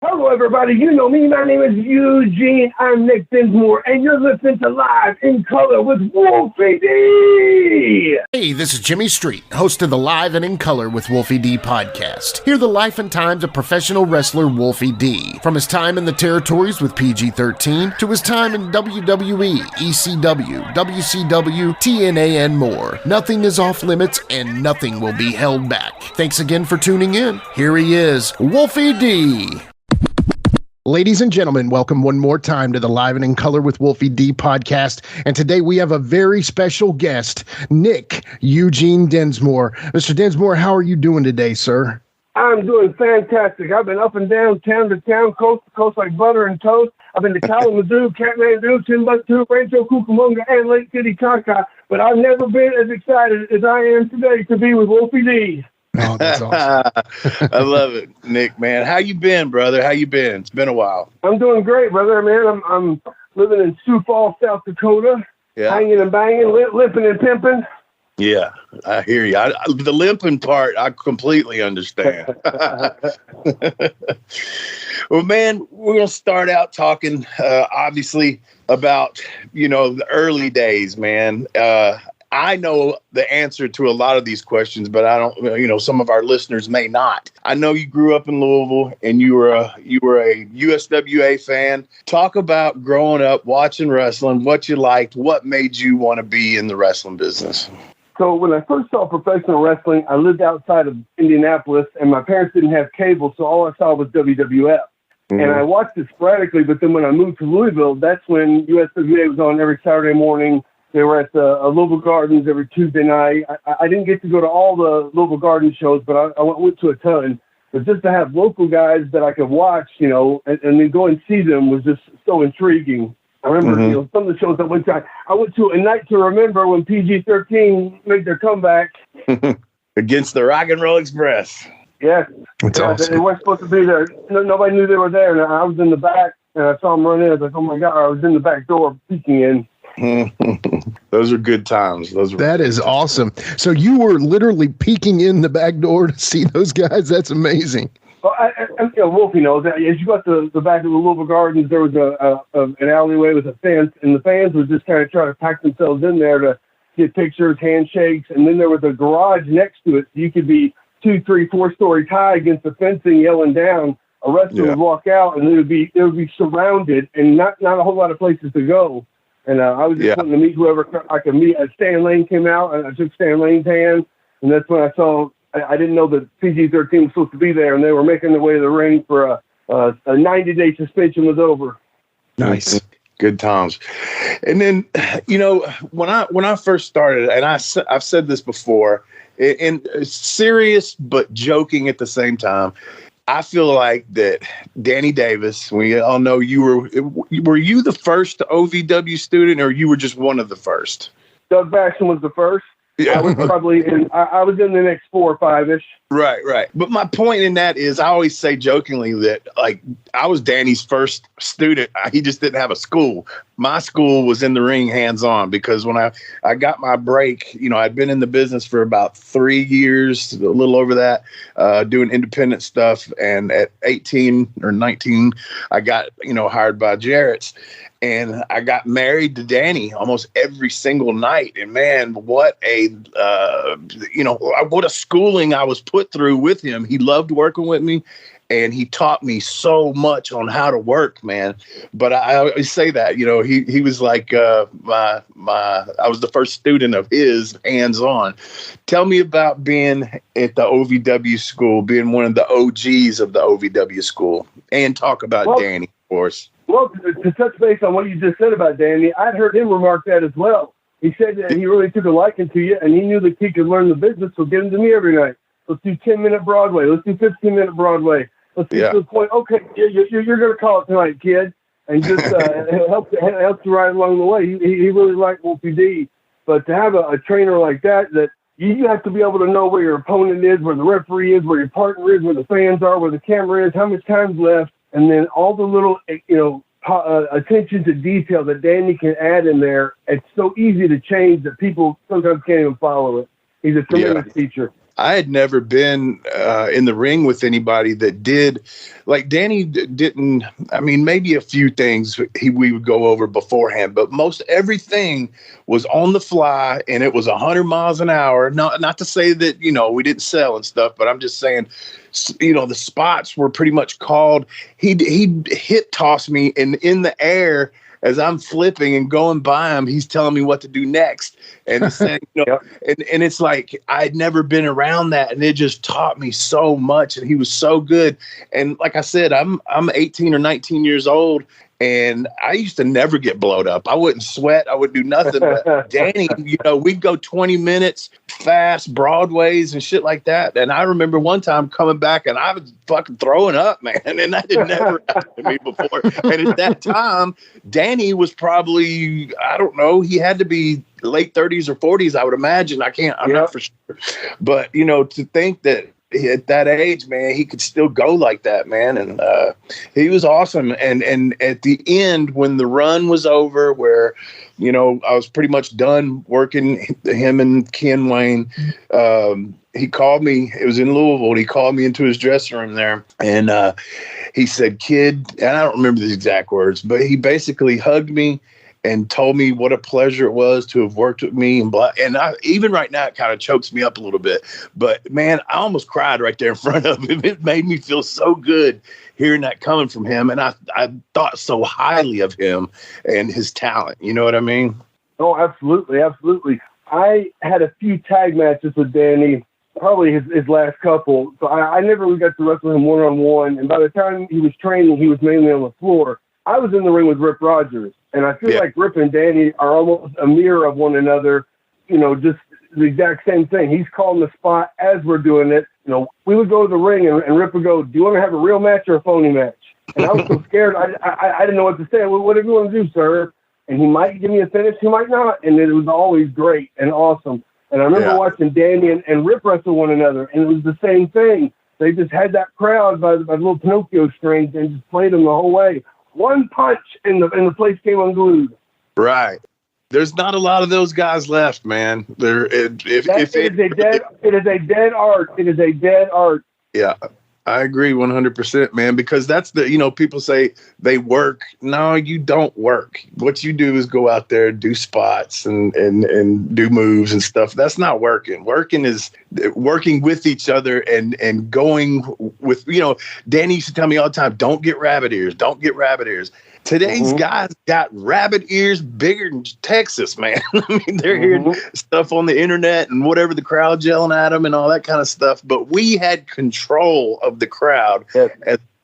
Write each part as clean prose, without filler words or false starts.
Hello, everybody. You know me. My name is Eugene. I'm Nick Dinsmore, and you're listening to Live in Color with Wolfie D. Hey, this is Jimmy Street, host of the Live and in Color with Wolfie D podcast. Hear the life and times of professional wrestler Wolfie D, from his time in the territories with PG-13 to his time in WWE, ECW, WCW, TNA, and more. Nothing is off limits, and nothing will be held back. Thanks again for tuning in. Here he is, Wolfie D. Ladies and gentlemen, welcome one more time to the Live and in Color with Wolfie D podcast. And today we have a very special guest, Nick Eugene Dinsmore. Mr. Dinsmore, how are you doing today, sir? I'm doing fantastic. I've been up and down, town to town, coast to coast like butter and toast. I've been to Kalamazoo, Kathmandu, Timbuktu, Rancho Cucamonga, and Lake Titicaca. But I've never been as excited as I am today to be with Wolfie D. Oh, that's awesome. I love it, Nick, man. How you been, brother? How you been? It's been a while. I'm doing great, brother, man. I'm living in Sioux Falls, South Dakota, hanging and banging, limping and pimping. Yeah, I hear you. The limping part, I completely understand. Well, man, we're going to start out talking, obviously, about, the early days, man. I know the answer to a lot of these questions, but I don't, some of our listeners may not. I know you grew up in Louisville and you were a USWA fan. Talk about growing up, watching wrestling, what you liked, what made you want to be in the wrestling business. So when I first saw professional wrestling, I lived outside of Indianapolis and my parents didn't have cable. So all I saw was WWF. Mm-hmm. And I watched it sporadically. But then when I moved to Louisville, that's when USWA was on every Saturday morning. They were at the Louisville Gardens every Tuesday night. I didn't get to go to all the Louisville Garden shows, but I went to a ton. But just to have local guys that I could watch, and then go and see them was just so intriguing. I remember, some of the shows I went to A Night to Remember when PG-13 made their comeback. Against the Rock and Roll Express. Yes. That's awesome. They weren't supposed to be there. Nobody knew they were there. And I was in the back, and I saw them run in. I was like, oh, my God, I was in the back door peeking in. Those are good times. That is awesome. So you were literally peeking in the back door to see those guys. That's amazing. Well, Wolfie knows that. As you got to the back of the Louisville Gardens, there was an alleyway with a fence, and the fans would just kind of try to pack themselves in there to get pictures, handshakes, and then there was a garage next to it. So you could be 2, 3, 4-story high against the fencing, yelling down. A wrestler would walk out, and it would be surrounded, and not a whole lot of places to go. And I was just wanting to meet whoever I could meet. Stan Lane came out, and I shook Stan Lane's hand. And that's when I saw, I didn't know that PG-13 was supposed to be there, and they were making their way to the ring for a 90-day suspension was over. Nice. Good times. And then, when I first started, and I've said this before, in serious but joking at the same time, I feel like that Danny Davis, we all know were you the first OVW student or you were just one of the first? Doug Baxton was the first. Yeah. I was probably I was in the next 4 or 5-ish. Right. But my point in that is I always say jokingly that like I was Danny's first student. He just didn't have a school. My school was in the ring hands-on because when I got my break, I'd been in the business for about 3 years, a little over that, doing independent stuff. And at 18 or 19, I got, hired by Jarrett's. And I got married to Danny almost every single night. And man, what a schooling I was put through with him. He loved working with me and he taught me so much on how to work, man. But I always say that, he was like I was the first student of his hands-on. Tell me about being at the OVW school, being one of the OGs of the OVW school, and talk about Danny, of course. Well, to touch base on what you just said about Danny, I'd heard him remark that as well. He said that he really took a liking to you, and he knew that he could learn the business, so get him to me every night. Let's do 10-minute Broadway. Let's do 15-minute Broadway. Let's get to the point, okay, you're going to call it tonight, kid, and just help you right along the way. He really liked Wolfie D. But to have a trainer like that you have to be able to know where your opponent is, where the referee is, where your partner is, where the fans are, where the camera is, how much time's left. And then all the little, attention to detail that Danny can add in there. It's so easy to change that people sometimes can't even follow it. He's a tremendous teacher. I had never been in the ring with anybody that did, like Danny didn't, I mean, maybe a few things we would go over beforehand, but most everything was on the fly, and it was 100 miles an hour. Not to say that, you know, we didn't sell and stuff, but I'm just saying, you know, the spots were pretty much called. He'd hip toss me, and in the air, as I'm flipping and going by him, he's telling me what to do next. And saying, you know, and it's like I'd never been around that, and it just taught me so much. And he was so good. And like I said, I'm 18 or 19 years old, and I used to never get blowed up. I wouldn't sweat. I would do nothing. But Danny, you know, we'd go 20 minutes fast Broadways and shit like that. And I remember one time coming back, and I was fucking throwing up, man. And that had never happened to me before. And at that time, Danny was probably, I don't know, he had to be late 30s or 40s, I would imagine. I'm not for sure. But, you know, to think that at that age, man, he could still go like that, man. And he was awesome. And at the end, when the run was over, where, you know, I was pretty much done working him and Ken Wayne, he called me. It was in Louisville. He called me into his dressing room there. And he said, "Kid," and I don't remember the exact words, but he basically hugged me and told me what a pleasure it was to have worked with me. And even right now, it kind of chokes me up a little bit. But, man, I almost cried right there in front of him. It made me feel so good hearing that coming from him. And I thought so highly of him and his talent. You know what I mean? Oh, absolutely, absolutely. I had a few tag matches with Danny, probably his last couple. So I never really got to wrestle him one-on-one. And by the time he was training, he was mainly on the floor. I was in the ring with Rip Rogers. And I feel like Rip and Danny are almost a mirror of one another, you know, just the exact same thing. He's calling the spot as we're doing it. You know, we would go to the ring, and Rip would go, "Do you want to have a real match or a phony match?" And I was so scared. I didn't know what to say. "Well, whatever you want to do, sir." And he might give me a finish, he might not. And it was always great and awesome. And I remember watching Danny and Rip wrestle one another, and it was the same thing. They just had that crowd by the little Pinocchio strings and just played them the whole way. One punch and the place came unglued. Right. There's not a lot of those guys left, man. It is a dead art. It is a dead art. Yeah, I agree 100%, man, because that's the, you know, people say they work. No, you don't work. What you do is go out there and do spots and do moves and stuff. That's not working. Working is working with each other and going with, you know, Danny used to tell me all the time, don't get rabbit ears. Don't get rabbit ears. Today's guys got rabbit ears bigger than Texas, man. I mean, they're hearing stuff on the internet and whatever, the crowd yelling at them and all that kind of stuff. But we had control of the crowd,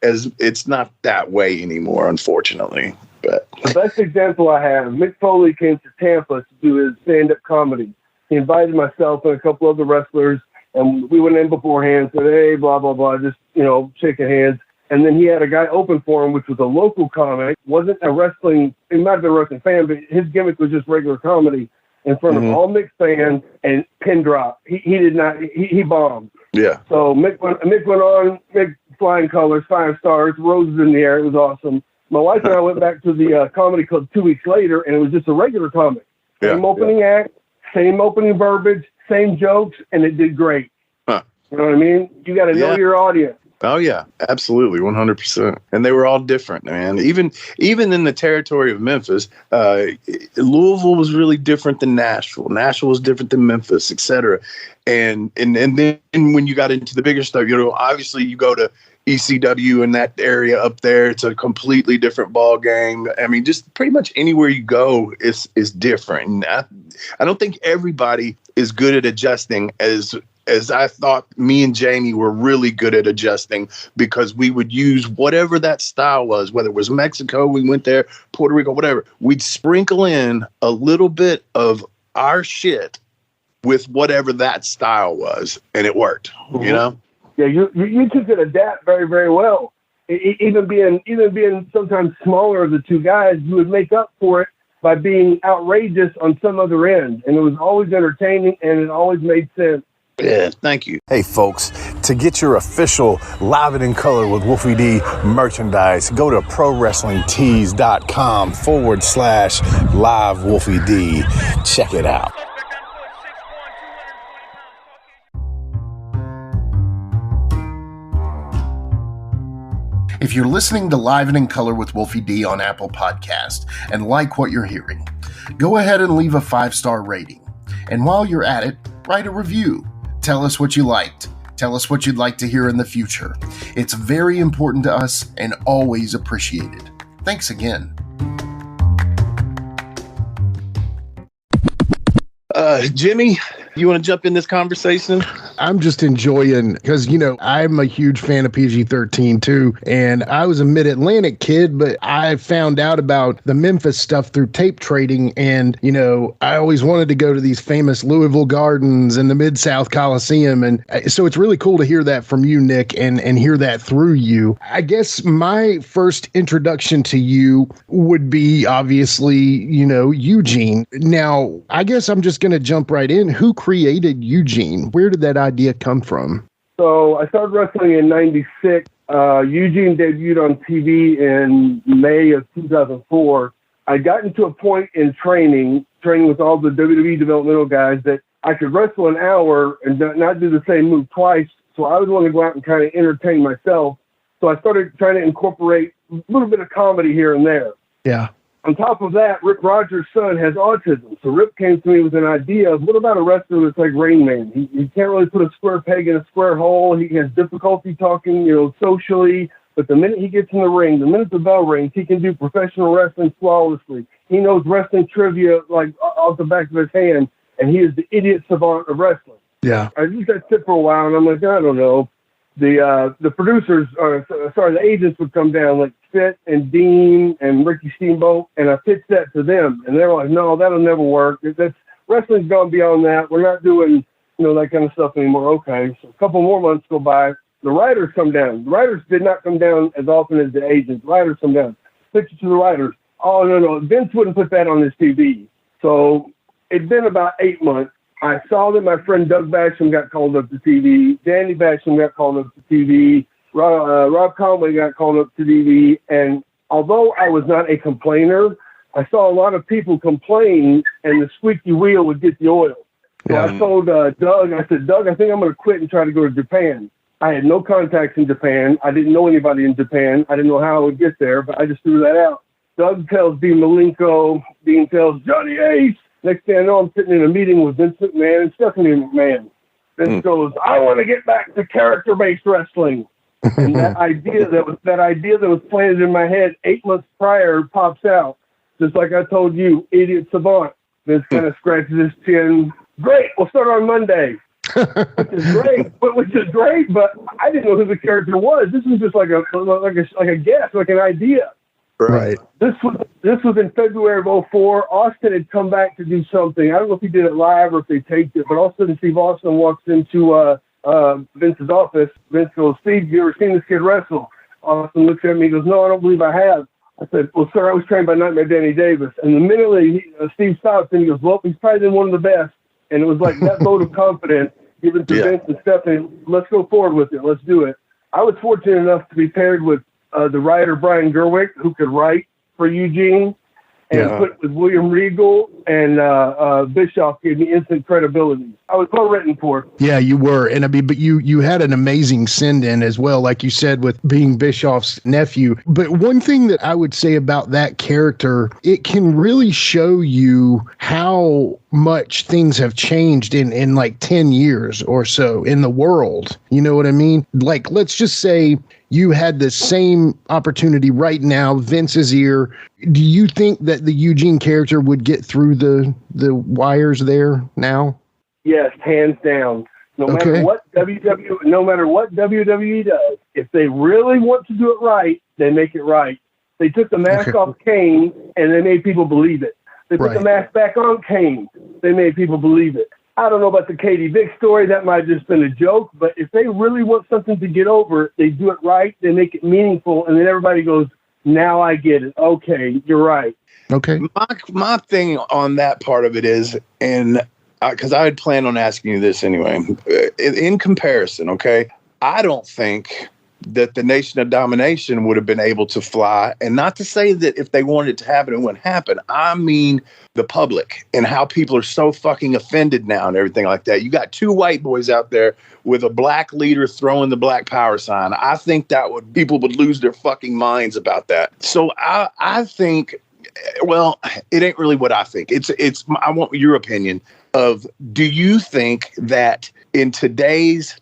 as it's not that way anymore, unfortunately. But the best example I have, Mick Foley came to Tampa to do his stand-up comedy. He invited myself and a couple other wrestlers, and we went in beforehand, said, "Hey, blah, blah, blah," just, you know, shaking hands. And then he had a guy open for him, which was a local comic. Wasn't a wrestling, it might have been a wrestling fan, but his gimmick was just regular comedy in front of all Mick fans, and pin drop. He did not, he bombed. Yeah. So Mick went on, Mick flying colors, 5 stars, roses in the air. It was awesome. My wife and I went back to the comedy club 2 weeks later, and it was just a regular comic. Same opening act, same opening verbiage, same jokes, and it did great. Huh. You know what I mean? You got to know your audience. Oh yeah, absolutely, 100%. And they were all different, man. Even in the territory of Memphis, Louisville was really different than Nashville. Nashville was different than Memphis, etc. And then when you got into the bigger stuff, you know, obviously you go to ECW in that area up there, it's a completely different ball game. I mean, just pretty much anywhere you go is different. And I don't think everybody is good at adjusting as I thought me and Jamie were really good at adjusting, because we would use whatever that style was, whether it was Mexico, we went there, Puerto Rico, whatever. We'd sprinkle in a little bit of our shit with whatever that style was, and it worked, you know? Yeah, you two could adapt very, very well. Even being sometimes smaller of the two guys, you would make up for it by being outrageous on some other end. And it was always entertaining, and it always made sense. Yeah, thank you. Hey, folks, to get your official Live and in Color with Wolfie D merchandise, go to prowrestlingtees.com/live Wolfie D. Check it out. If you're listening to Live and in Color with Wolfie D on Apple Podcast and like what you're hearing, go ahead and leave a 5-star rating. And while you're at it, write a review. Tell us what you liked. Tell us what you'd like to hear in the future. It's very important to us and always appreciated. Thanks again. Jimmy, you want to jump in this conversation? I'm just enjoying, because, I'm a huge fan of PG-13 too. And I was a mid-Atlantic kid, but I found out about the Memphis stuff through tape trading. And, I always wanted to go to these famous Louisville Gardens and the Mid-South Coliseum. And so it's really cool to hear that from you, Nick, and hear that through you. I guess my first introduction to you would be obviously, Eugene. Now, I guess I'm just going to jump right in. Who created Eugene? Where did that idea come from? So I started wrestling in 96. Eugene debuted on TV in May of 2004. I'd gotten to a point in training with all the WWE developmental guys, that I could wrestle an hour and not do the same move twice. So I was willing to go out and kind of entertain myself. So I started trying to incorporate a little bit of comedy here and there. Yeah. On top of that, Rip Rogers' son has autism. So Rip came to me with an idea of, what about a wrestler that's like Rain Man? He can't really put a square peg in a square hole. He has difficulty talking, socially. But the minute he gets in the ring, the minute the bell rings, he can do professional wrestling flawlessly. He knows wrestling trivia like off the back of his hand, and he is the idiot savant of wrestling. Yeah. I used that tip for a while, and I'm like, I don't know. The producers, the agents would come down, like Fit and Dean and Ricky Steamboat, and I pitched that to them, and they were like, no, that'll never work. Wrestling's gone beyond that. We're not doing, that kind of stuff anymore. Okay, so a couple more months go by. The writers come down. The writers did not come down as often as the agents. The writers come down. Pitch it to the writers. Oh, no, Vince wouldn't put that on his TV. So it'd been about 8 months. I saw that my friend Doug Basham got called up to TV. Danny Basham got called up to TV. Rob Conway got called up to TV. And although I was not a complainer, I saw a lot of people complain, and the squeaky wheel would get the oil. So I told Doug, I said, Doug, I think I'm going to quit and try to go to Japan. I had no contacts in Japan. I didn't know anybody in Japan. I didn't know how I would get there, but I just threw that out. Doug tells Dean Malenko. Dean tells Johnny Ace. Next thing I know, I'm sitting in a meeting with Vince McMahon and Stephanie McMahon. Vince goes, I want to get back to character-based wrestling. And that idea that was planted in my head 8 months prior pops out. Just like I told you, idiot savant. Vince kind of scratches his chin. Great, we'll start on Monday. Which is great, but I didn't know who the character was. This was just like a guess, like an idea. Right. This was in February of 2004. Austin had come back to do something. I don't know if he did it live or if they taped it, but all of a sudden Steve Austin walks into Vince's office. Vince goes, Steve, you ever seen this kid wrestle? Austin looks at me and goes, no, I don't believe I have. I said, well, sir, I was trained by Nightmare Danny Davis. And immediately Steve stops and he goes, well, he's probably been one of the best. And it was like that vote of confidence given to Vince and Stephanie. Let's go forward with it. Let's do it. I was fortunate enough to be paired with the writer Brian Gerwick, who could write for Eugene, and put with William Regal, and Bischoff gave me instant credibility. I was well written for. Yeah, you were. And I mean, but you had an amazing send-in as well, like you said, with being Bischoff's nephew. But one thing that I would say about that character, it can really show you how much things have changed in like 10 years or so in the world. You know what I mean? Like, let's just say you had the same opportunity right now, Vince's ear. Do you think that the Eugene character would get through the wires there now? Yes, hands down. No matter what WWE does, if they really want to do it right, they make it right. They took the mask off Kane and they made people believe it. They put the mask back on Kane. They made people believe it. I don't know about the Katie Vick story. That might have just been a joke. But if they really want something to get over, they do it right. They make it meaningful. And then everybody goes, now I get it. Okay, you're right. Okay. My thing on that part of it is, and because I had planned on asking you this anyway, in comparison, okay, I don't think that the Nation of Domination would have been able to fly. And not to say that if they wanted to happen, it wouldn't happen. I mean, the public and how people are so fucking offended now and everything like that. You got two white boys out there with a black leader throwing the black power sign. I think people would lose their fucking minds about that. So I think, well, it ain't really what I think. I want your opinion of, do you think that in today's,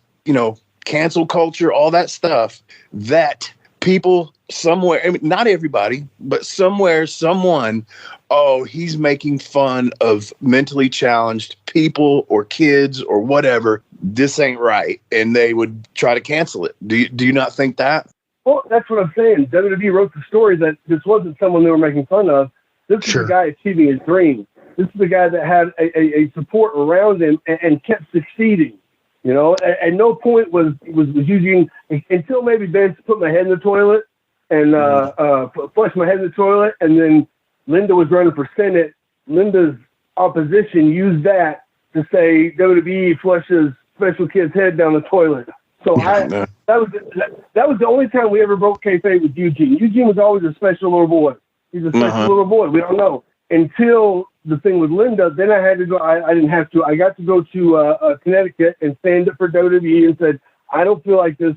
cancel culture, all that stuff, that people somewhere, I mean, not everybody, but somewhere, someone, he's making fun of mentally challenged people or kids or whatever, this ain't right, and they would try to cancel it. Do you not think that? Well, that's what I'm saying. WWE wrote the story that this wasn't someone they were making fun of. This is the guy achieving his dream. This is the guy that had a support around him and kept succeeding. At no point was Eugene, until maybe Vince put my head in the toilet and flushed my head in the toilet, and then Linda was running for Senate. Linda's opposition used that to say WWE flushes special kid's head down the toilet. So that was the only time we ever broke kayfabe with Eugene. Eugene was always a special little boy. He's a special little boy. We don't know until the thing with Linda. Then I had to go. I didn't have to. I got to go to Connecticut and stand up for WWE and said, I don't feel like this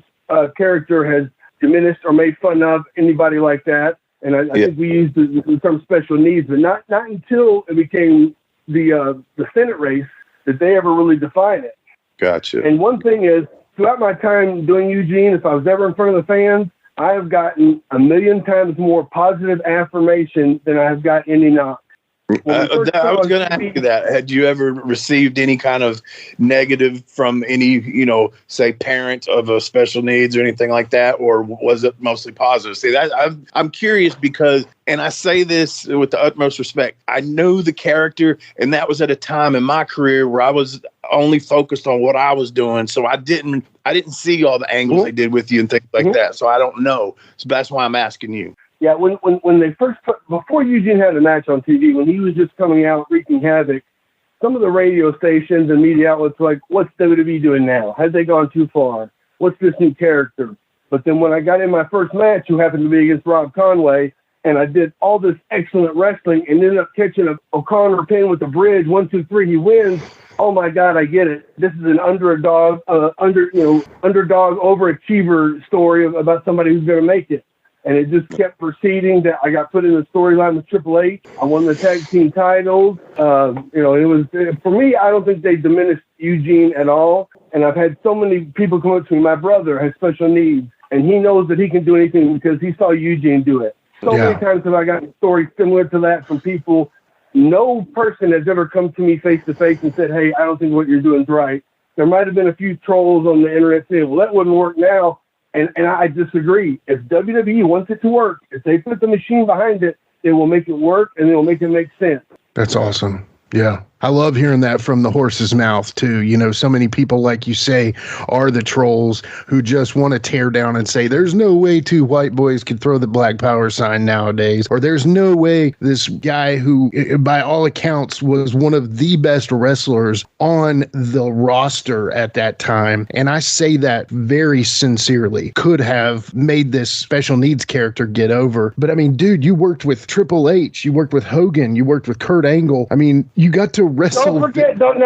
character has diminished or made fun of anybody like that. And I think we used the term special needs, but not until it became the Senate race did they ever really define it. Gotcha. And one thing is, throughout my time doing Eugene, if I was ever in front of the fans, I have gotten 1,000,000 times more positive affirmation than I have got any knock. I was going to ask you that. Had you ever received any kind of negative from any, say parent of a special needs or anything like that? Or was it mostly positive? See, I'm curious because, and I say this with the utmost respect, I know the character, and that was at a time in my career where I was only focused on what I was doing. So I didn't see all the angles they did with you and things like that. So I don't know. So that's why I'm asking you. Yeah, when they first before Eugene had a match on TV, when he was just coming out wreaking havoc, some of the radio stations and media outlets were like, what's WWE doing now? Have they gone too far? What's this new character? But then when I got in my first match, who happened to be against Rob Conway, and I did all this excellent wrestling and ended up catching a O'Connor pin with the bridge, 1, 2, 3, he wins. Oh my God, I get it. This is an underdog overachiever story about somebody who's going to make it. And it just kept proceeding. That I got put in the storyline with Triple H. I won the tag team titles. It was, for me, I don't think they diminished Eugene at all. And I've had so many people come up to me. My brother has special needs, and he knows that he can do anything because he saw Eugene do it. So many times have I gotten stories similar to that from people. No person has ever come to me face to face and said, hey, I don't think what you're doing is right. There might have been a few trolls on the internet saying, well, that wouldn't work now. And I disagree. If WWE wants it to work, if they put the machine behind it, they will make it work and they will make it make sense. That's awesome. Yeah. I love hearing that from the horse's mouth too. So many people, like you say, are the trolls who just want to tear down and say, there's no way two white boys could throw the black power sign nowadays. Or there's no way this guy who, by all accounts, was one of the best wrestlers on the roster at that time. And I say that very sincerely, could have made this special needs character get over. But I mean, dude, you worked with Triple H, you worked with Hogan, you worked with Kurt Angle. I mean, you got to wrestle. Don't forget, don't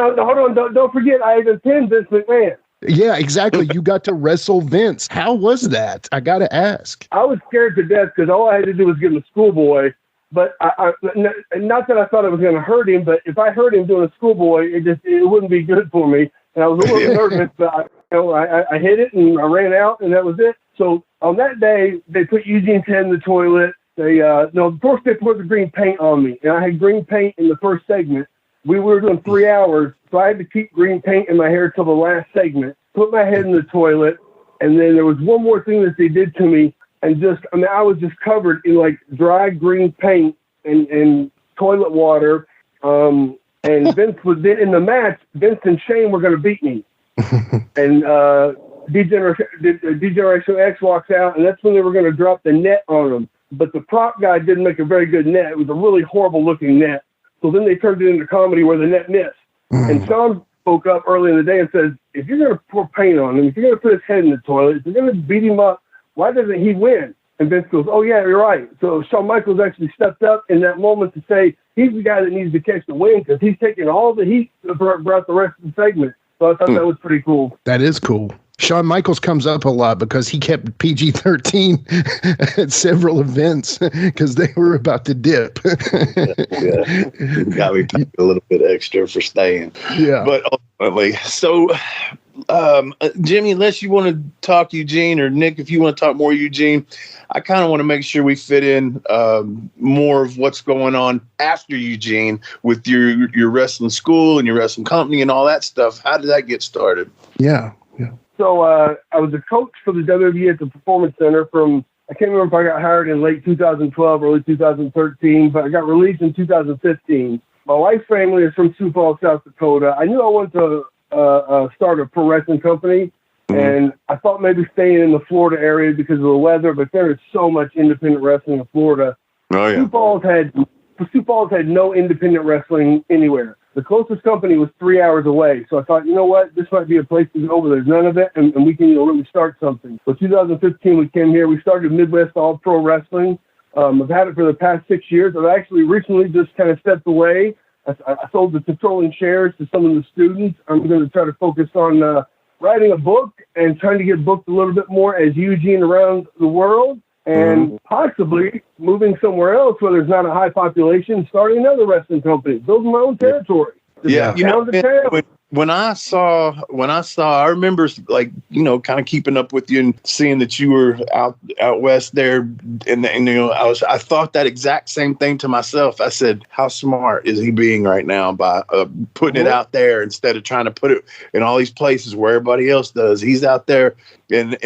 forget, I even pinned Vince McMahon. Yeah, exactly. You got to wrestle Vince. How was that? I got to ask. I was scared to death because all I had to do was give him a schoolboy. But not that I thought it was going to hurt him, but if I hurt him doing a schoolboy, it wouldn't be good for me. And I was a little nervous, but I hit it and I ran out, and that was it. So on that day, they put Eugene's head in the toilet. First they poured the green paint on me, and I had green paint in the first segment. We were doing 3 hours, so I had to keep green paint in my hair till the last segment, put my head in the toilet, and then there was one more thing that they did to me, and I was just covered in like dry green paint and toilet water, and Vince was then in the match. Vince and Shane were going to beat me, and D-Generation X walks out, and that's when they were going to drop the net on him. But the prop guy didn't make a very good net. It was a really horrible looking net. So then they turned it into comedy where the net missed. And Sean spoke up early in the day and said, if you're going to pour paint on him, if you're going to put his head in the toilet, if you're going to beat him up why doesn't he win? And Vince goes, oh, yeah, you're right. So Shawn Michaels actually stepped up in that moment to say he's the guy that needs to catch the win because he's taking all the heat throughout the rest of the segment. So I thought that was pretty cool. That is cool. Shawn Michaels comes up a lot because he kept PG-13 at several events because they were about to dip. Yeah. Got me paying a little bit extra for staying. Yeah. But ultimately, so Jimmy, unless you want to talk Eugene, or Nick, if you want to talk more Eugene, I kind of want to make sure we fit in more of what's going on after Eugene with your wrestling school and your wrestling company and all that stuff. How did that get started? Yeah. So I was a coach for the WWE at the Performance Center I can't remember if I got hired in late 2012, early 2013, but I got released in 2015. My wife's family is from Sioux Falls, South Dakota. I knew I wanted to start a pro wrestling company, and I thought maybe staying in the Florida area because of the weather, but there is so much independent wrestling in Florida. Oh, yeah. Sioux Falls had no independent wrestling anywhere. The closest company was 3 hours away. So I thought, you know what, this might be a place to go where there's none of it, and we can really start something. So 2015, we came here. We started Midwest All Pro Wrestling. I've had it for the past 6 years. I've actually recently just kind of stepped away. I sold the controlling shares to some of the students. I'm going to try to focus on writing a book and trying to get booked a little bit more as Eugene around the world, and possibly moving somewhere else where there's not a high population, starting another wrestling company, building my own territory. Yeah, when I saw, I remember like, kind of keeping up with you and seeing that you were out west there, and I thought that exact same thing to myself. I said, how smart is he being right now by putting it out there instead of trying to put it in all these places where everybody else does? He's out there, and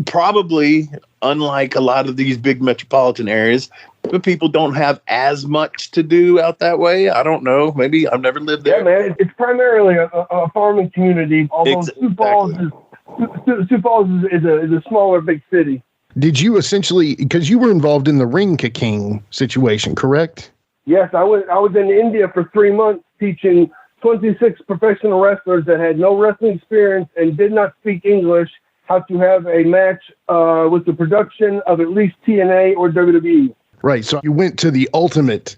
probably unlike a lot of these big metropolitan areas, but people don't have as much to do out that way. I don't know. Maybe I've never lived there. Yeah, man. It's primarily a farming community, although Sioux Falls is a smaller big city. Did you essentially, because you were involved in the ring kicking situation, correct? Yes, I was in India for 3 months teaching 26 professional wrestlers that had no wrestling experience and did not speak English how to have a match with the production of at least TNA or WWE. Right. So you went to the ultimate.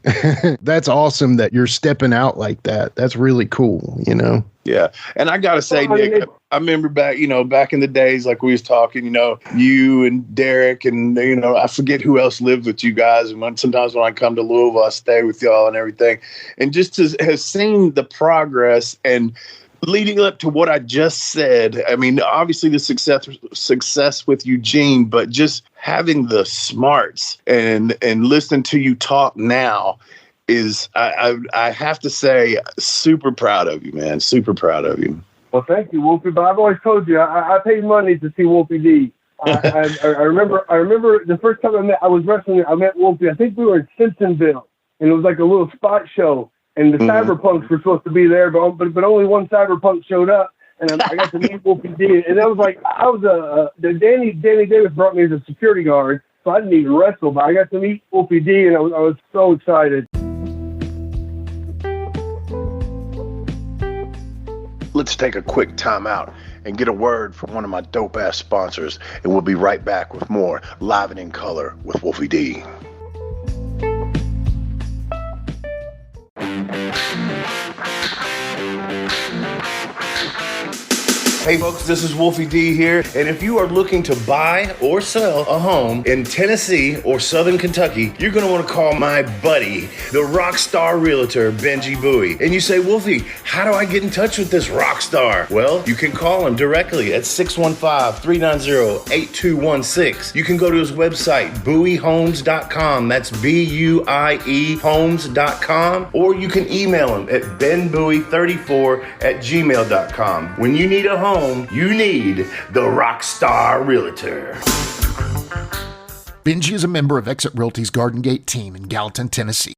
That's awesome that you're stepping out like that. That's really cool, Yeah. And I got to say, Nick, I remember back in the days, like we was talking, you and Derek and, I forget who else lived with you guys. And sometimes when I come to Louisville, I stay with y'all and everything. And just to have seen the progress and leading up to what I just said, I mean, obviously the success with Eugene, but just having the smarts and listening to you talk now is, I have to say, super proud of you, man. Super proud of you. Well, thank you, Wolfie. But I've always told you, I paid money to see Wolfie D. I remember the first time I was wrestling, I met Wolfie. I think we were in Simpsonville, and it was like a little spot show. And the Cyberpunks were supposed to be there, but only one Cyberpunk showed up, and I got to meet Wolfie D. And that was like, Danny Davis brought me as a security guard, so I didn't even wrestle, but I got to meet Wolfie D, and I was so excited. Let's take a quick time out and get a word from one of my dope-ass sponsors, and we'll be right back with more Live and in Color with Wolfie D. Hey folks, this is Wolfie D here, and if you are looking to buy or sell a home in Tennessee or Southern Kentucky, you're going to want to call my buddy, the rock star realtor, Benji Bowie. And you say, Wolfie, how do I get in touch with this rock star? Well, you can call him directly at 615-390-8216. You can go to his website, bowiehomes.com. That's B-U-I-E homes.com. Or you can email him at benbowie34@gmail.com. When you need a home, you need the Rockstar Realtor. Benji is a member of Exit Realty's Garden Gate team in Gallatin, Tennessee.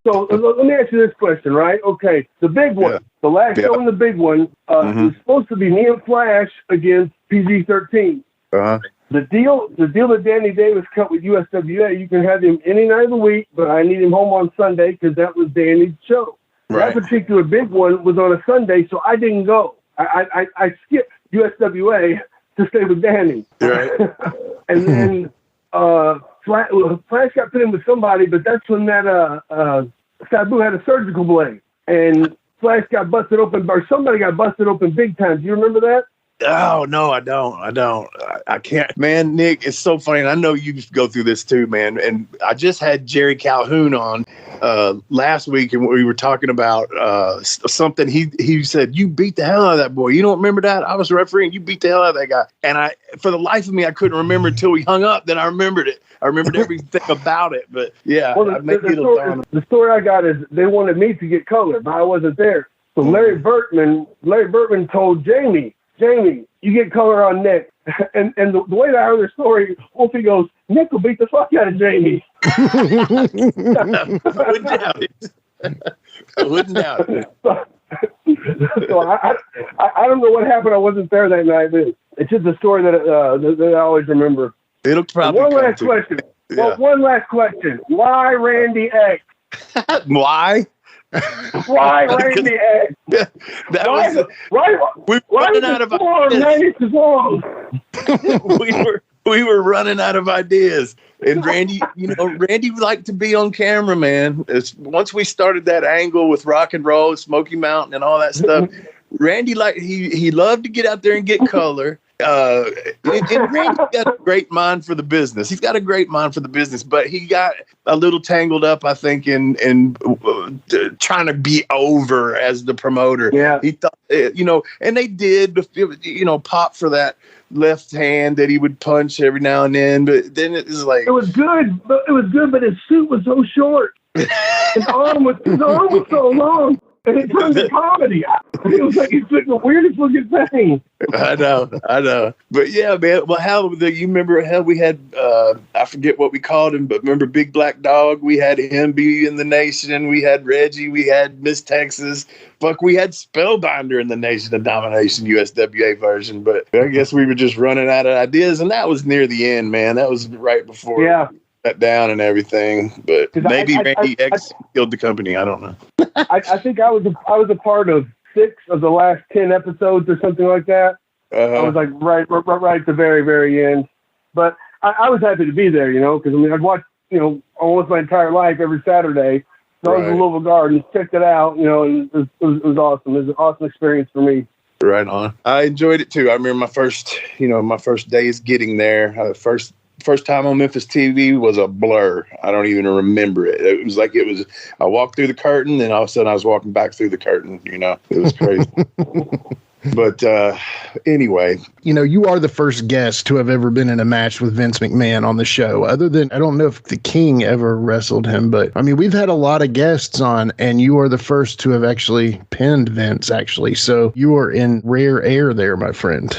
So let me ask you this question, right? Okay, the big one, the last show in the big one, was supposed to be me and Flash against PG-13. Uh-huh. The deal that Danny Davis cut with USWA, you can have him any night of the week, but I need him home on Sunday because that was Danny's show. Right. That particular big one was on a Sunday, so I didn't go. I skipped USWA to stay with Danny. Right. And then Flash got put in with somebody, but that's when that Sabu had a surgical blade, and Flash got busted open, or somebody got busted open big time. Do you remember that? Oh, no, I don't. I can't. Man, Nick, it's so funny. And I know you go through this too, man. And I just had Jerry Calhoun on last week, and we were talking about something. He said, you beat the hell out of that boy. You don't remember that? I was refereeing. You beat the hell out of that guy. And for the life of me, I couldn't remember until we hung up. Then I remembered it. I remembered everything about it. But, yeah. Well, the story I got is they wanted me to get color, but I wasn't there. So Larry Burtman told Jamie, you get color on Nick. And the way that I heard the story, Wolfie goes, Nick will beat the fuck out of Jamie. I wouldn't doubt it. So I don't know what happened. I wasn't there that night. But it's just a story that I always remember. It'll probably one last question. Yeah. Well, one last question. Why Randy X? Why? Why Randy X? We're running out of ideas. We were running out of ideas. And Randy, Randy liked to be on camera, man. Once we started that angle with rock and roll, Smoky Mountain, and all that stuff, Randy he loved to get out there and get color. And Randy's got a great mind for the business. He's got a great mind for the business, but he got a little tangled up, I think, in trying to be over as the promoter. Yeah, he thought, and they did, pop for that left hand that he would punch every now and then. But then it was like it was good, but his suit was so short. His arm was so long. And it turned to comedy. It was like he's doing the weirdest looking thing. I know. But yeah, man. Well, you remember how we had, I forget what we called him, but remember Big Black Dog? We had him be in the Nation. We had Reggie. We had Miss Texas. Fuck, we had Spellbinder in the Nation of Domination USWA version. But I guess we were just running out of ideas. And that was near the end, man. That was right before. Yeah. That down and everything, but maybe Randy X killed the company. I don't know. I think I was a part of 6 of the last 10 episodes or something like that. I was like right at the very, very end. But I was happy to be there, because I'd watched, almost my entire life every Saturday. So I was in Louisville Gardens, checked it out, and it was awesome. It was an awesome experience for me. Right on. I enjoyed it too. I remember my first days getting there. First time on Memphis TV was a blur. I don't even remember it. It was I walked through the curtain, and all of a sudden I was walking back through the curtain. It was crazy. But anyway. You are the first guest to have ever been in a match with Vince McMahon on the show. Other than, I don't know if the King ever wrestled him, but I mean, we've had a lot of guests on, and you are the first to have actually pinned Vince, actually. So you are in rare air there, my friend.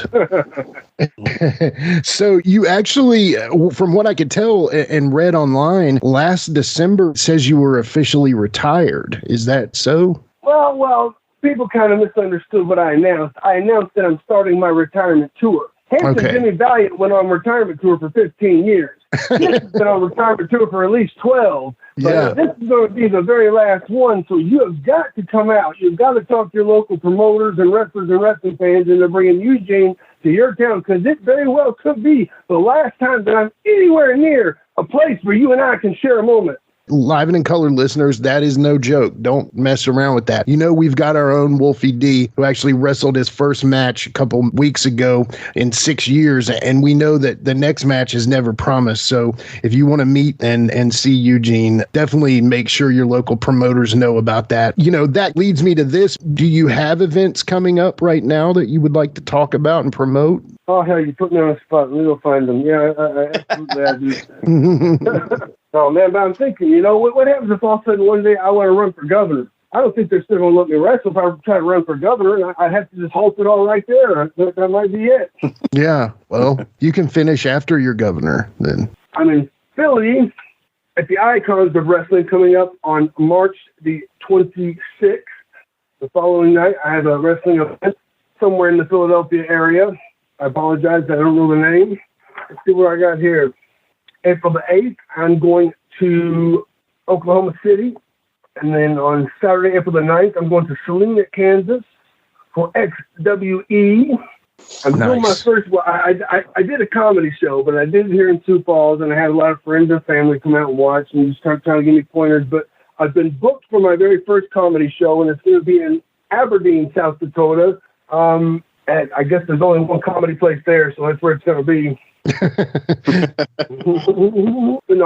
So you actually, from what I could tell and read online, last December says you were officially retired. Is that so? Well, people kind of misunderstood what I announced. I announced that I'm starting my retirement tour. Hanson Jimmy Valiant went on retirement tour for 15 years. This has been on retirement tour for at least 12. But this is going to be the very last one, so you have got to come out. You've got to talk to your local promoters and wrestlers and wrestling fans into bringing Eugene to your town, because it very well could be the last time that I'm anywhere near a place where you and I can share a moment. Live and in color listeners, that is no joke. Don't mess around with that. We've got our own Wolfie D, who actually wrestled his first match a couple weeks ago in 6 years, and we know that the next match is never promised. So if you want to meet and see Eugene, definitely make sure your local promoters know about that. That leads me to this. Do you have events coming up right now that you would like to talk about and promote? Oh, hell, you put me on the spot. We'll find them. Yeah, absolutely I do. Oh, man, but I'm thinking, what happens if all of a sudden one day I want to run for governor? I don't think they're still going to let me wrestle if I try to run for governor, and I have to just halt it all right there. That might be it. Yeah, well, you can finish after you're governor then. I'm in Philly at the Icons of Wrestling coming up on March the 26th. The following night, I have a wrestling event somewhere in the Philadelphia area. I apologize, I don't know the name. Let's see what I got here. April the 8th, I'm going to Oklahoma City. And then on Saturday, April the 9th, I'm going to Salina, Kansas for XWE. I'm doing my first. Well, I did a comedy show, but I did it here in Sioux Falls, and I had a lot of friends and family come out and watch and just start trying to give me pointers. But I've been booked for my very first comedy show, and it's going to be in Aberdeen, South Dakota. And I guess there's only one comedy place there, so that's where it's going to be. But no,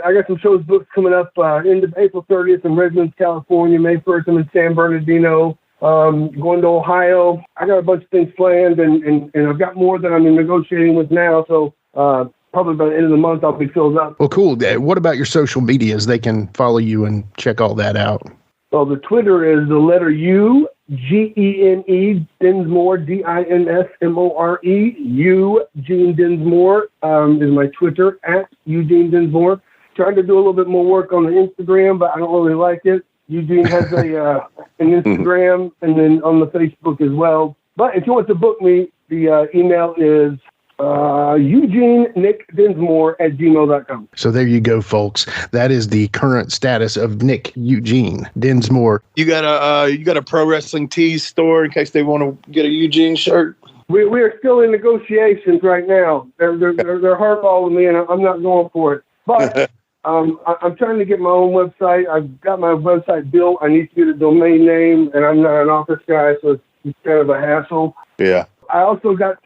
I got some shows booked coming up into April 30th in Redmond, California. May 1st, I'm in San Bernardino. Going to Ohio. I got a bunch of things planned, and I've got more that I'm negotiating with now. So probably by the end of the month, I'll be filled up. Well, cool. What about your social medias? They can follow you and check all that out. Well, the Twitter is the letter U, Gene, Dinsmore, Dinsmore. Eugene Dinsmore is my Twitter, at Eugene Dinsmore. Trying to do a little bit more work on the Instagram, but I don't really like it. Eugene has an Instagram and then on the Facebook as well. But if you want to book me, the email is EugeneNickDinsmore@gmail.com. So there you go, folks. That is the current status of Nick Eugene Dinsmore. You got a pro wrestling tees store in case they want to get a Eugene shirt. We are still in negotiations right now. They're hardballing me, and I'm not going for it. But I'm trying to get my own website. I've got my website built. I need to get a domain name, and I'm not an office guy, so it's kind of a hassle. Yeah. I also got,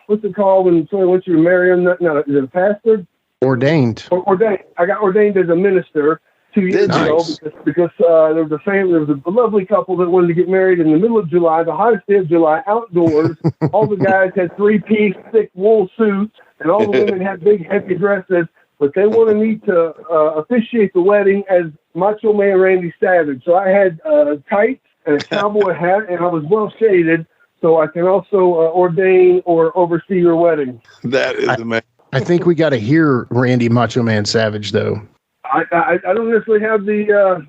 what's it called when someone wants you to marry him? No, is it a pastor? Ordained. Ordained. I got ordained as a minister 2 years ago because there was a family, there was a lovely couple that wanted to get married in the middle of July, the hottest day of July, outdoors. All the guys had 3-piece thick wool suits, and all the women had big, heavy dresses. But they wanted me to officiate the wedding as Macho Man Randy Savage. So I had tights and a cowboy hat, and I was well shaded, so I can also ordain or oversee your wedding. That is amazing. I think we got to hear Randy Macho Man Savage, though. I don't necessarily have the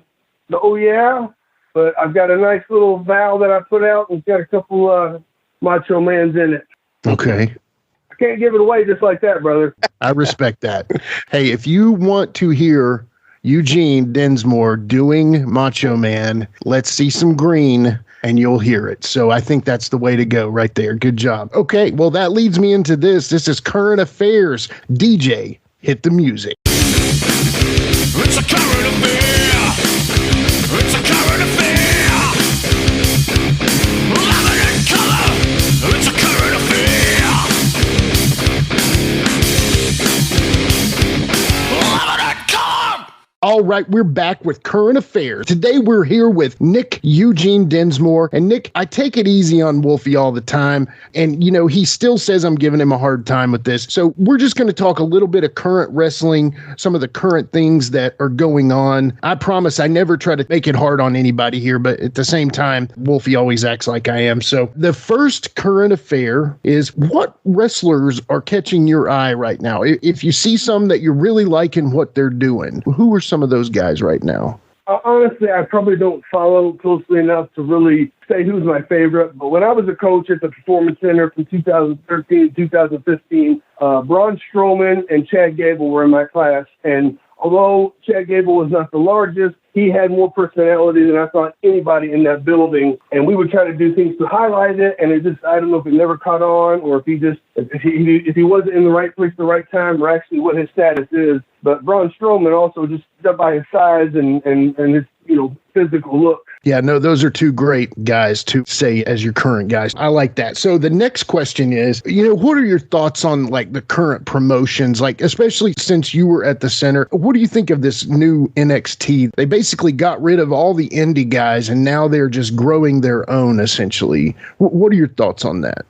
oh yeah, but I've got a nice little vow that I put out, and it's got a couple Macho Mans in it. Okay. Can't give it away just like that, brother. I respect that. Hey, if you want to hear Eugene Dinsmore doing Macho Man, let's see some green and you'll hear it. So I think that's the way to go right there. Good job. Okay, well, that leads me into this. This is Current Affairs. DJ, hit the music. It's a current affair. It's a current affair. Love it in color. It's a current affair. All right, we're back with Current Affairs. Today we're here with Nick Eugene Dinsmore. And Nick, I take it easy on Wolfie all the time. And, you know, he still says I'm giving him a hard time with this. So we're just going to talk a little bit of current wrestling, some of the current things that are going on. I promise I never try to make it hard on anybody here, but at the same time, Wolfie always acts like I am. So the first current affair is, what wrestlers are catching your eye right now? If you see some that you're really liking what they're doing, who are some of those guys right now? Honestly, I probably don't follow closely enough to really say who's my favorite. But when I was a coach at the Performance Center from 2013 to 2015, Braun Strowman and Chad Gable were in my class. And although Chad Gable was not the largest, he had more personality than I thought anybody in that building. And we would try to do things to highlight it. And it just, I don't know if it never caught on, or if he wasn't in the right place at the right time, or actually what his status is. But Braun Strowman also, just by his size and his, physical look. Yeah, no, those are two great guys to say as your current guys. I like that. So the next question is, what are your thoughts on like the current promotions, like especially since you were at the center? What do you think of this new NXT? They basically got rid of all the indie guys and now they're just growing their own essentially. What are your thoughts on that?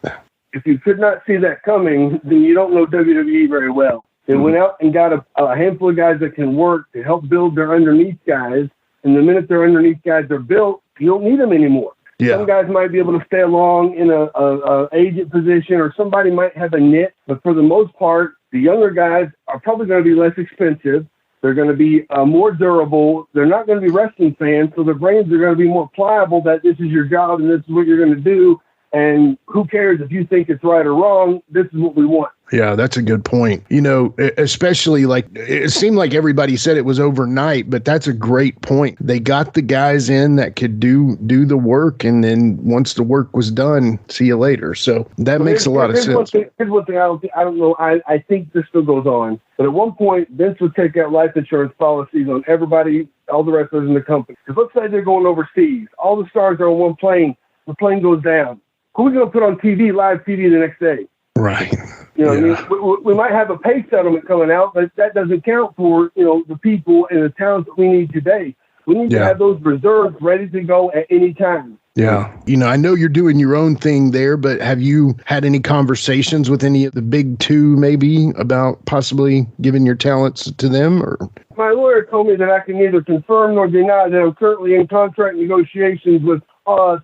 If you could not see that coming, then you don't know WWE very well. They went out and got a handful of guys that can work to help build their underneath guys. And the minute their underneath guys are built, you don't need them anymore. Yeah. Some guys might be able to stay along in a agent position, or somebody might have a niche. But for the most part, the younger guys are probably going to be less expensive. They're going to be more durable. They're not going to be wrestling fans, so their brains are going to be more pliable that this is your job and this is what you're going to do. And who cares if you think it's right or wrong? This is what we want. Yeah, that's a good point. You know, especially like it seemed like everybody said it was overnight, but that's a great point. They got the guys in that could do the work, and then once the work was done, see you later. So that makes a lot of sense. Here's one thing I don't know. I think this still goes on. But at one point, Vince would take out life insurance policies on everybody, all the wrestlers in the company. Because let's say they're going overseas. All the stars are on one plane. The plane goes down. Who are we going to put on TV, live TV the next day? Right. You know, yeah. I mean, we might have a pay settlement coming out, but that doesn't count for, the people and the talents that we need today. We need to have those reserves ready to go at any time. Yeah. You know, I know you're doing your own thing there, but have you had any conversations with any of the big two maybe about possibly giving your talents to them? Or my lawyer told me that I can neither confirm nor deny that I'm currently in contract negotiations with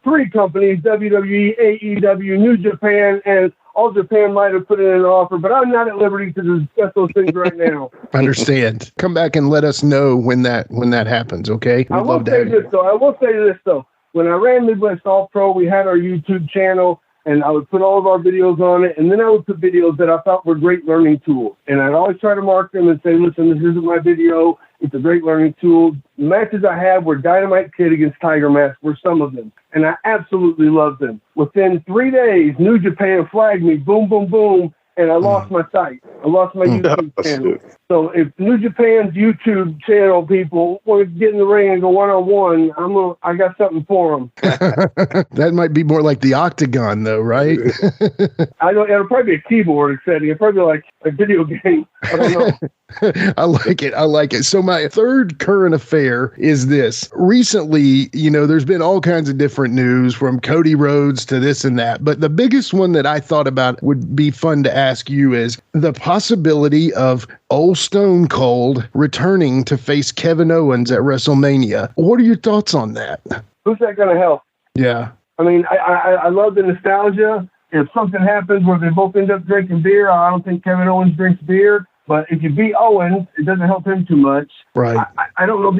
3 companies, WWE, AEW, New Japan, and All Japan might have put in an offer, but I'm not at liberty to discuss those things right now. Understand. Come back and let us know when that happens, okay? I will say this though. When I ran Midwest All Pro, we had our YouTube channel, and I would put all of our videos on it, and then I would put videos that I thought were great learning tools. And I'd always try to mark them and say, listen, this isn't my video. It's a great learning tool. The matches I had were Dynamite Kid against Tiger Mask were some of them, and I absolutely loved them. Within 3 days, New Japan flagged me, boom, boom, boom, and I lost my site. I lost my YouTube channel. So if New Japan's YouTube channel people want to get in the ring and go one-on-one, I got something for them. That might be more like the Octagon, though, right? I don't. It'll probably be a keyboard setting. It'll probably be like a video game. I don't know. I like it. So my third current affair is this. Recently, there's been all kinds of different news from Cody Rhodes to this and that. But the biggest one that I thought about would be fun to ask you is the possibility of Old Stone Cold returning to face Kevin Owens at WrestleMania. What are your thoughts on that? Who's that going to help? Yeah. I mean, I love the nostalgia. If something happens where they both end up drinking beer, I don't think Kevin Owens drinks beer. But if you beat Owens, it doesn't help him too much. Right. I don't know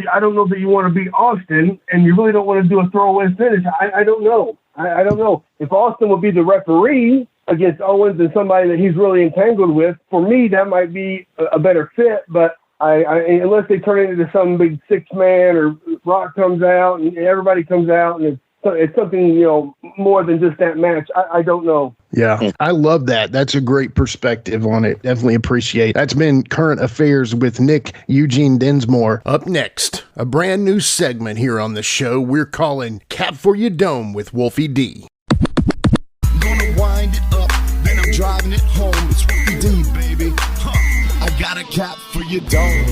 that you want to beat Austin, and you really don't want to do a throwaway finish. I don't know. I don't know. If Austin would be the referee against Owens and somebody that he's really entangled with, for me, that might be a better fit. But unless they turn it into some big 6-man or Rock comes out and everybody comes out and it's something, more than just that match. I don't know. Yeah, I love that. That's a great perspective on it. Definitely appreciate. That's been Current Affairs with Nick Eugene Dinsmore. Up next, a brand new segment here on the show we're calling Cap for Your Dome with Wolfie D. Gonna wind it up, then I'm driving it home. It's Wolfie D, baby. I got a cap for your dome.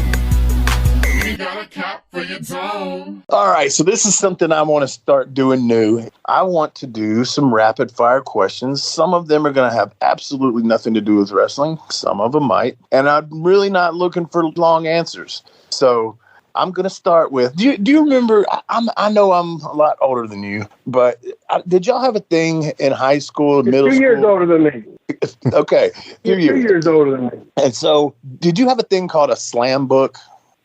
You got a cap for your dome. All right, so this is something I want to start doing new. I want to do some rapid fire questions. Some of them are going to have absolutely nothing to do with wrestling. Some of them might. And I'm really not looking for long answers. So I'm going to start with, do you remember, I know I'm a lot older than you, but did y'all have a thing in high school, middle school? 2 years older than me. Okay. 2 years older than me. And so did you have a thing called a slam book?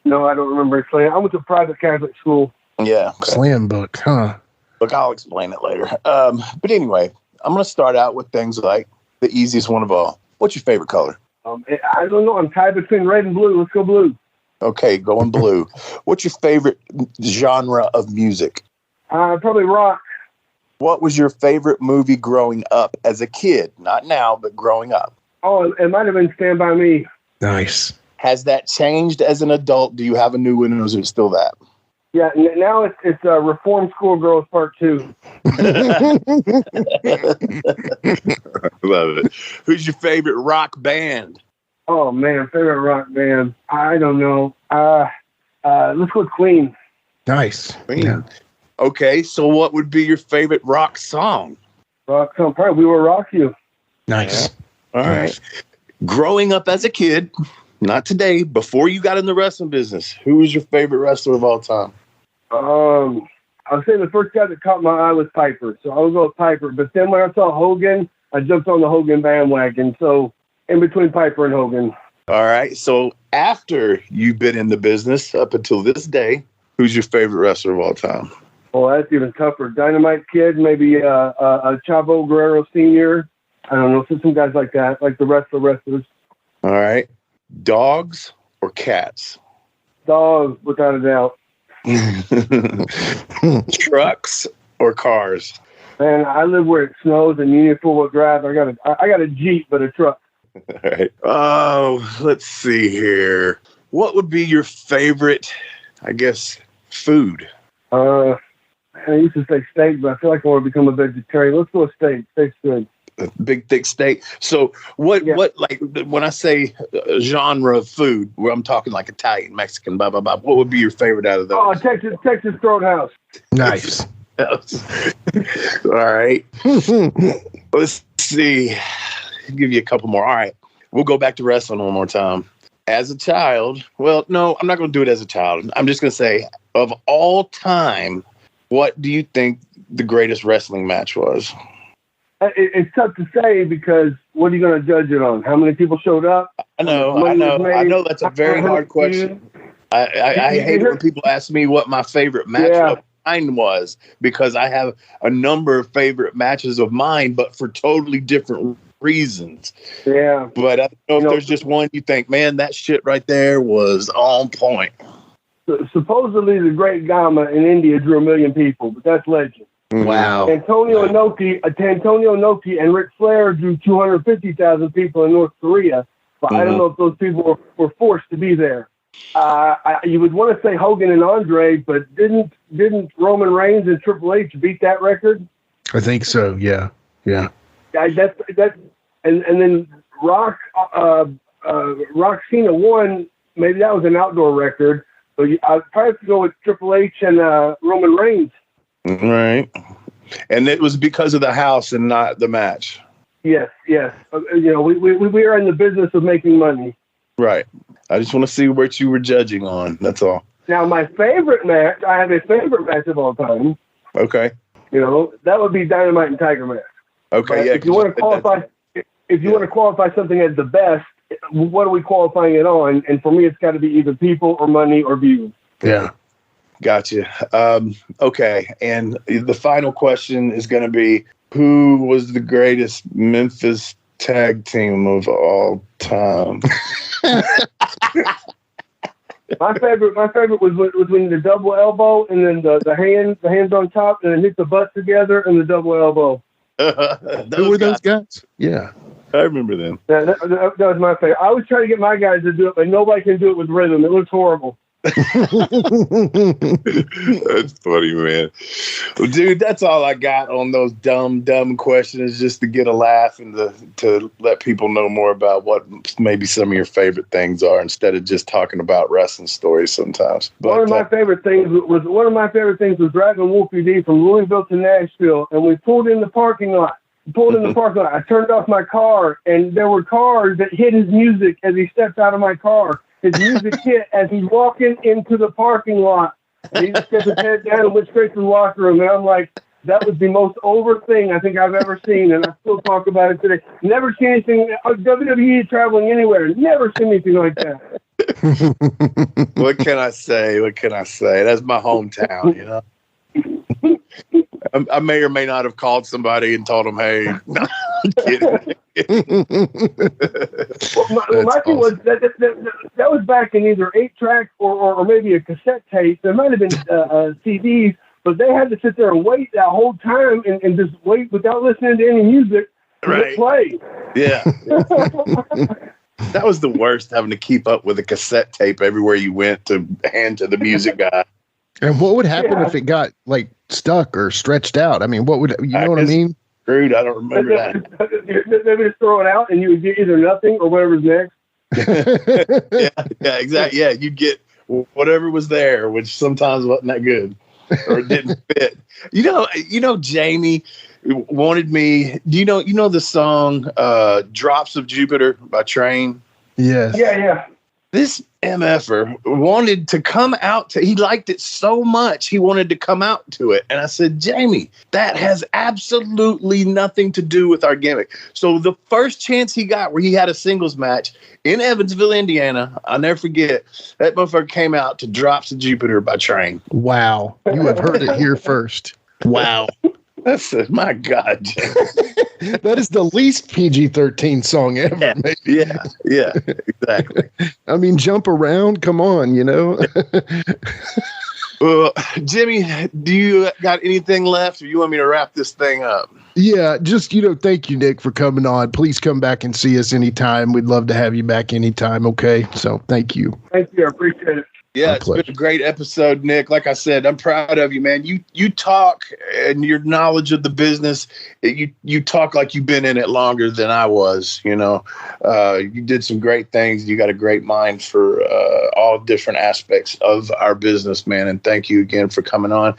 No, I don't remember slam. I went to private Catholic school. Yeah. Okay. Slam book, huh? Look, I'll explain it later. But anyway, I'm going to start out with things like the easiest one of all. What's your favorite color? I don't know. I'm tied between red and blue. Let's go blue. Okay, going blue. What's your favorite genre of music? Probably rock. What was your favorite movie growing up as a kid? Not now, but growing up. Oh, it might have been Stand By Me. Nice. Has that changed as an adult? Do you have a new one, or is it still that? Yeah, now it's Reform Schoolgirls Part 2. Love it. Who's your favorite rock band? Oh, man, favorite rock band. I don't know. Let's go with Queen. Nice. Queen. Yeah. Okay, so what would be your favorite rock song? Rock song. Probably We Will Rock You. Nice. Yeah. All right. Growing up as a kid, not today, before you got in the wrestling business, who was your favorite wrestler of all time? I'll say the first guy that caught my eye was Piper, so I would go with Piper. But then when I saw Hogan, I jumped on the Hogan bandwagon. So in between Piper and Hogan. All right. So after you've been in the business up until this day, who's your favorite wrestler of all time? Oh, that's even tougher. Dynamite Kid, maybe Chavo Guerrero Sr. I don't know, some guys like that, like the wrestlers. All right. Dogs or cats? Dogs, without a doubt. Trucks or cars? Man, I live where it snows and you need 4-wheel drive. I got a Jeep, but a truck. All right. Oh, let's see here. What would be your favorite, I guess, food? I used to say steak, but I feel like I want to become a vegetarian. Let's go with steak. Steak's good. A big, thick steak. So what, like, when I say genre of food, where I'm talking like Italian, Mexican, blah, blah, blah, what would be your favorite out of those? Oh, Texas Roadhouse. Nice. All right. Let's see. I'll give you a couple more. All right. We'll go back to wrestling one more time. As a child, well, no, I'm not going to do it as a child. I'm just going to say, of all time, what do you think the greatest wrestling match was? It's tough to say because what are you going to judge it on? How many people showed up? I know. That's a very hard question. I hate it when people ask me what my favorite match of mine was, because I have a number of favorite matches of mine, but for totally different reasons. Yeah. But I don't know if there's just one you think, man, that shit right there was on point. Supposedly the Great Gama in India drew 1 million people, but that's legend. Wow. Antonio Inoki and Ric Flair drew 250,000 people in North Korea, but I don't know if those people were forced to be there. You would want to say Hogan and Andre, but didn't Roman Reigns and Triple H beat that record? I think so. Yeah. That's and then Rock Cena won. Maybe that was an outdoor record. So I'd probably have to go with Triple H and Roman Reigns. Right. And it was because of the house and not the match. Yes. We are in the business of making money. Right. I just want to see what you were judging on. That's all. Now, my favorite match, I have a favorite match of all time. Okay. That would be Dynamite and Tiger Mask. Okay. But yeah. if you want to qualify something as the best, what are we qualifying it on? And for me, it's got to be either people or money or views. Yeah. Gotcha. Okay. And the final question is going to be, who was the greatest Memphis tag team of all time? My favorite was between the double elbow and then the hands on top and then hit the butt together and the double elbow. Who were those guys? Yeah. I remember them. Yeah, that was my favorite. I always try to get my guys to do it, but nobody can do it with rhythm. It looks horrible. That's funny, man. Well, dude, that's all I got on those dumb questions, just to get a laugh and to let people know more about what maybe some of your favorite things are, instead of just talking about wrestling stories sometimes. But, one of my favorite things was driving Wolfie D from Louisville to Nashville, and we pulled in the parking lot. I turned off my car, and there were cars that hit his music as he stepped out of my car. His music hit as he's walking into the parking lot. And he just kept his head down and went straight to the locker room. And I'm like, that was the most over thing I think I've ever seen. And I still talk about it today. Never seen anything, WWE traveling anywhere. Never seen anything like that. What can I say? That's my hometown, I may or may not have called somebody and told them, hey, no, I'm kidding. My thing was that was back in either 8-track or maybe a cassette tape. There might have been CDs, but they had to sit there and wait that whole time and just wait without listening to any music to play. Yeah. That was the worst, having to keep up with a cassette tape everywhere you went to hand to the music guy. And what would happen if it got like stuck or stretched out? I mean, what would what I mean? Screwed. I don't remember that. They would just throw it out, and you would get either nothing or whatever's next. Yeah, exactly. Yeah, you'd get whatever was there, which sometimes wasn't that good or it didn't fit. Jamie wanted me. Do you know the song "Drops of Jupiter" by Train? Yes. Yeah. This MFer wanted to come out he liked it so much, he wanted to come out to it. And I said, Jamie, that has absolutely nothing to do with our gimmick. So the first chance he got where he had a singles match in Evansville, Indiana, I'll never forget, that motherfucker came out to Drops of Jupiter by Train. Wow. You have heard it here first. Wow. My God, Jim. That is the least PG-13 song ever. Yeah, exactly. I mean, jump around. Come on, you know. Well, Jimmy, do you got anything left, or you want me to wrap this thing up? Yeah, just, thank you, Nick, for coming on. Please come back and see us anytime. We'd love to have you back anytime, okay? So thank you. Thank you. I appreciate it. Yeah, it's been a great episode, Nick. Like I said, I'm proud of you, man. You talk, and your knowledge of the business, you talk like you've been in it longer than I was. You did some great things. You got a great mind for all different aspects of our business, man. And thank you again for coming on.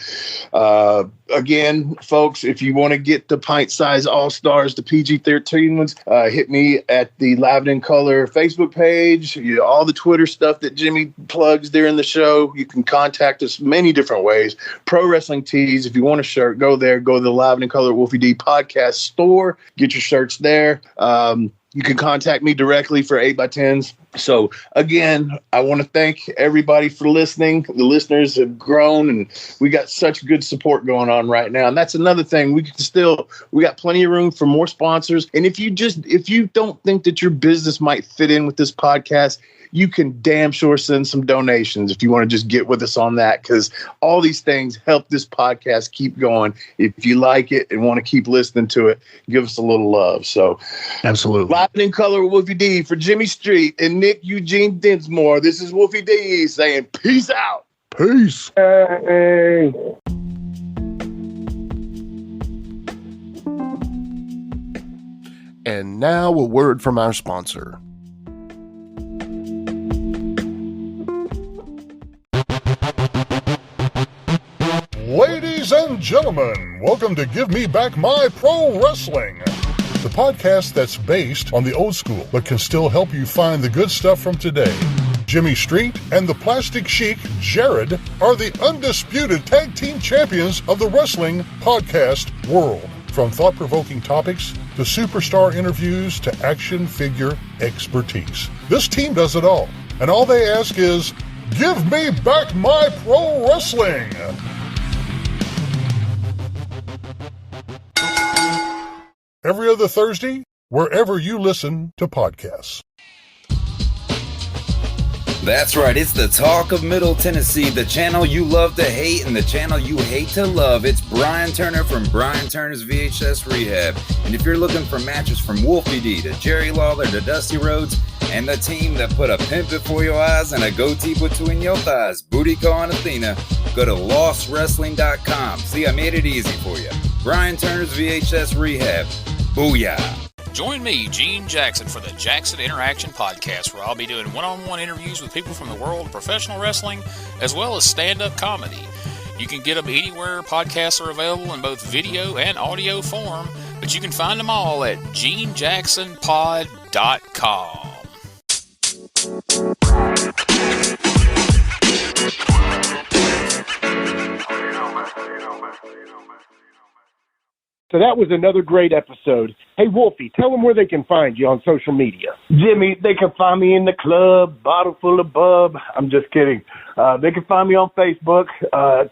Again, folks, if you want to get the pint size All-Stars, the PG-13 ones, hit me at the Live in Color Facebook page. All the Twitter stuff that Jimmy plugs during the show. You can contact us many different ways. Pro Wrestling Tees, if you want a shirt, go there. Go to the Live in Color Wolfie D podcast store. Get your shirts there. You can contact me directly for 8x10s. So, again, I want to thank everybody for listening. The listeners have grown, and we got such good support going on right now. And that's another thing. We got plenty of room for more sponsors. And if you don't think that your business might fit in with this podcast, you can damn sure send some donations if you want to just get with us on that, because all these things help this podcast keep going. If you like it and want to keep listening to it, give us a little love. So, absolutely. Live in Color with Wolfie D for Jimmy Street and Nick Eugene Dinsmore. This is Wolfie D saying peace out. Peace. Hey. And now a word from our sponsor. Ladies and gentlemen, welcome to Give Me Back My Pro Wrestling, the podcast that's based on the old school but can still help you find the good stuff from today. Jimmy Street and the Plastic Chic, Jared, are the undisputed tag team champions of the wrestling podcast world. From thought-provoking topics to superstar interviews to action figure expertise. This team does it all, and all they ask is, give me back my pro wrestling! Every other Thursday, wherever you listen to podcasts. That's right, it's the talk of Middle Tennessee, the channel you love to hate and the channel you hate to love. It's Brian Turner from Brian Turner's VHS Rehab. And if you're looking for matches from Wolfie D to Jerry Lawler to Dusty Rhodes and the team that put a pimp before your eyes and a goatee between your thighs, Booty Call and Athena, go to lostwrestling.com. See, I made it easy for you. Brian Turner's VHS Rehab. Booyah. Join me, Gene Jackson, for the Jackson Interaction Podcast, where I'll be doing one-on-one interviews with people from the world of professional wrestling, as well as stand-up comedy. You can get them anywhere podcasts are available in both video and audio form, but you can find them all at genejacksonpod.com. So that was another great episode. Hey, Wolfie, tell them where they can find you on social media. Jimmy, they can find me in the club, bottle full of bub. I'm just kidding. They can find me on Facebook.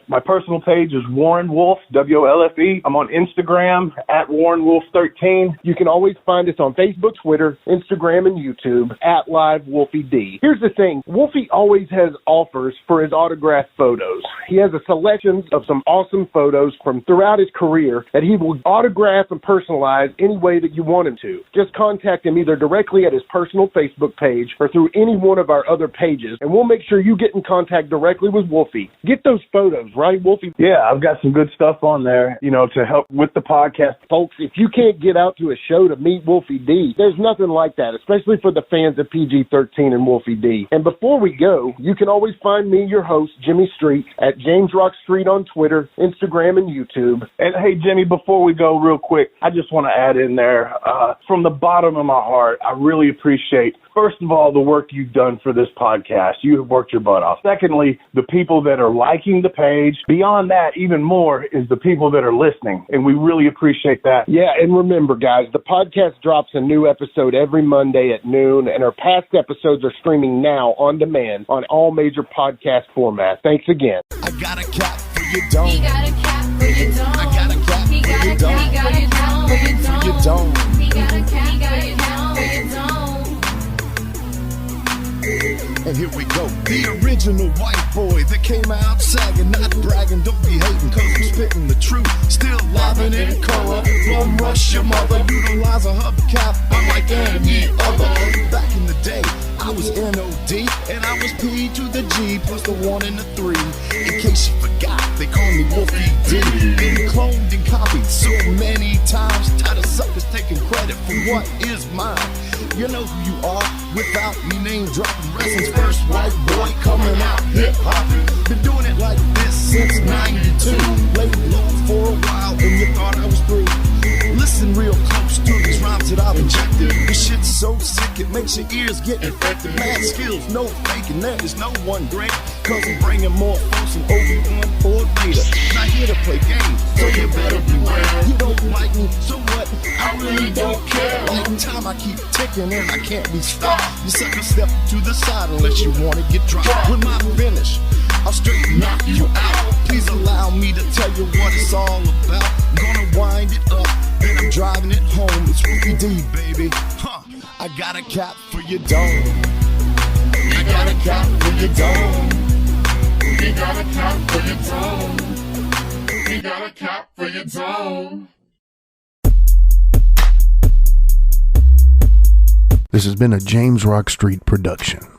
My personal page is Warren Wolf, WOLFE. I'm on Instagram at WarrenWolf13. You can always find us on Facebook, Twitter, Instagram, and YouTube at Live Wolfie D. Here's the thing. Wolfie always has offers for his autographed photos. He has a selection of some awesome photos from throughout his career that he will autograph and personalize any way that you want him to. Just contact him either directly at his personal Facebook page or through any one of our other pages, and we'll make sure you get in contact directly with Wolfie. Get those photos, right, Wolfie? Yeah, I've got some good stuff on there, to help with the podcast. Folks, if you can't get out to a show to meet Wolfie D, there's nothing like that, especially for the fans of PG-13 and Wolfie D. And before we go, you can always find me, your host, Jimmy Street, at jamesrockstreet on Twitter, Instagram, and YouTube. And hey, Jimmy, before we go real quick, I just want to add in there, from the bottom of my heart, I really appreciate, first of all, the work you've done for this podcast. You have worked your butt off. Secondly, the people that are liking the page. Beyond that, even more, is the people that are listening, and we really appreciate that. Yeah, and remember, guys, the podcast drops a new episode every Monday at noon, and our past episodes are streaming now on demand on all major podcast formats. Thanks again. I got a cap for your dome. He got a cap for your dome. I got a cap for your dome. He got a cap for your dome. He got a cap for your dome. And here we go. The original white boy that came out sagging, not bragging, don't be hating, cause I'm spitting the truth. Still livin' in color. Bum rush your mother, utilize a hubcap, unlike any other. Back in the day, I was NOD, and I was P to the G, plus the 1 and the 3. In case you forgot, they call me Wolfie D. Been cloned and copied so many times, tired of suckers taking credit for what is mine. You know who you are without me name dropping. Wrestling's first white boy coming out hip hop. Been doing it like this since 92. Laid low for a while and you thought I was through. Listen real close to these rhymes that I've injected. This shit's so sick it makes your ears get infected. Mad skills, no faking, there is no one great. Cause I'm bringing more folks than Obi-Wan or Vader. Not here to play games, so you better beware. You don't like me, so what? I really don't care. Like time I keep ticking and I can't be stopped. You sucker step to the side unless you wanna get dropped. With my finish, I'll straight knock you out. Please allow me to tell you what it's all about. I'm gonna wind it up, then I'm driving it home. It's Wolfie D, baby. I got a cap for your dome. I got a cap for your dome. He got a cap for your dome. He got a cap for your dome. This has been a James Rock Street production.